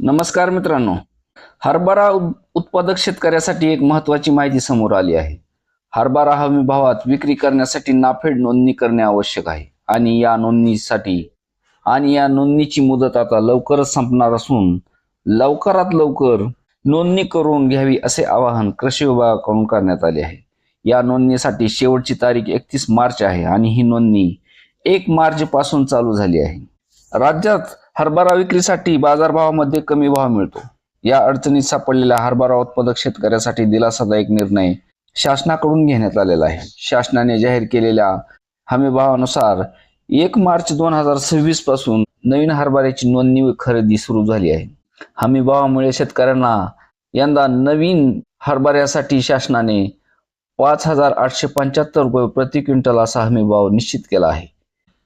नमस्कार मित्रांनो. हरभरा उत्पादक शेतकऱ्यासाठी एक महत्त्वाची माहिती समोर आली आहे. हरभरा हमी भावात विक्री करण्यासाठी नाफेड नोंदणी करणे आवश्यक आहे आणि या नोंदणीची मुदत आता लवकरच संपणार असून लवकरात लवकर नोंदणी करून घ्यावी असे आवाहन कृषी विभागाकडून करण्यात आले आहे. या नोंदणीसाठी शेवटची तारीख 31 मार्च आहे आणि ही नोंदणी 1 मार्च पासून चालू झाली आहे. राज्यात हरभरा विक्रीसाठी बाजारभावामध्ये कमी भाव मिळतो. या अडचणीत सापडलेल्या हरभरा उत्पादक शेतकऱ्यासाठी दिलासादायक निर्णय शासनाकडून घेण्यात आलेला आहे. शासनाने जाहीर केलेल्या हमी भावानुसार 1 मार्च 2026 पासून नवीन हरभऱ्याची नोंदणी व खरेदी सुरू झाली आहे. हमी भावामुळे शेतकऱ्यांना यंदा नवीन हरभऱ्यासाठी शासनाने 5,875 रुपये प्रति क्विंटल असा हमी भाव निश्चित केला आहे.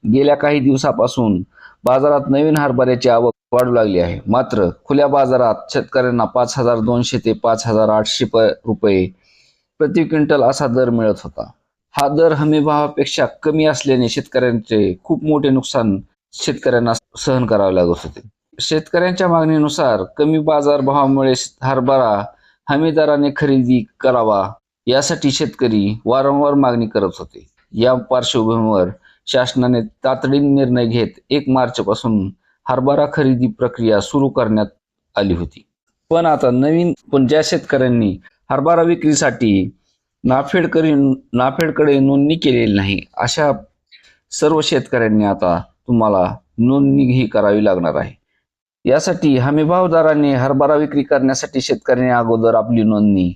गेल्या काही दिवसापासून बाजारात नवीन हरभऱ्याची आवक वाढू लागली आहे. मात्र खुल्या बाजारात शेतकऱ्यांना 5,200 ते 5,800 रुपये प्रति क्विंटल असा दर मिळत होता. हा दर हमी भावापेक्षा कमी असल्याने शेतकऱ्यांचे खूप मोठे नुकसान शेतकऱ्यांना सहन करावे लागत होते. शेतकऱ्यांच्या मागणीनुसार कमी बाजार भावामुळे हरभरा हमी दराने खरेदी करावा यासाठी शेतकरी वारंवार मागणी करत होते. या पार्श्वभूमीवर शासनाने तातडीने निर्णय घेत 1 मार्च पासून हरभरा खरेदी प्रक्रिया सुरू करण्यात आली होती. पण ज्या शेतकऱ्यांनी हरभरा विक्रीसाठी नाफेडकडे नोंदणी केलेली नाही अशा सर्व शेतकऱ्यांनी आता तुम्हाला नोंदणी ही करावी लागणार आहे. यासाठी हमीभाव दराने हरभरा विक्री करण्यासाठी शेतकऱ्यांनी अगोदर आपली नोंदणी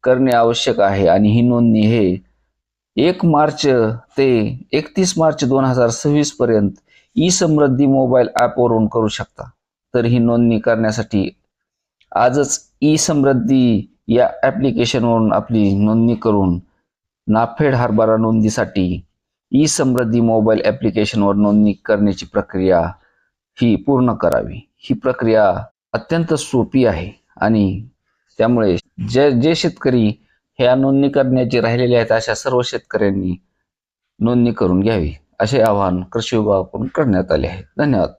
करणे आवश्यक आहे आणि ही नोंदणी हे 1 मार्च ते 31 मार्च 2026 पर्यंत ई समृद्धी मोबाईल ॲपवरून करू शकता. तर ही नोंदणी करण्यासाठी आजच ई समृद्धी या ॲप्लिकेशनवरून आपली नोंदणी करून नाफेड हरभरा नोंदणीसाठी ई समृद्धी मोबाईल ॲप्लिकेशनवर नोंदणी करण्याची प्रक्रिया ही पूर्ण करावी. ही प्रक्रिया अत्यंत सोपी आहे आणि त्यामुळे जे शेतकरी ह्या नोंदणी करण्याचे राहिलेले आहेत अशा सर्व शेतकऱ्यांनी नोंदणी करून घ्यावी असे आवाहन कृषी विभागाकडून करण्यात आले आहे. धन्यवाद.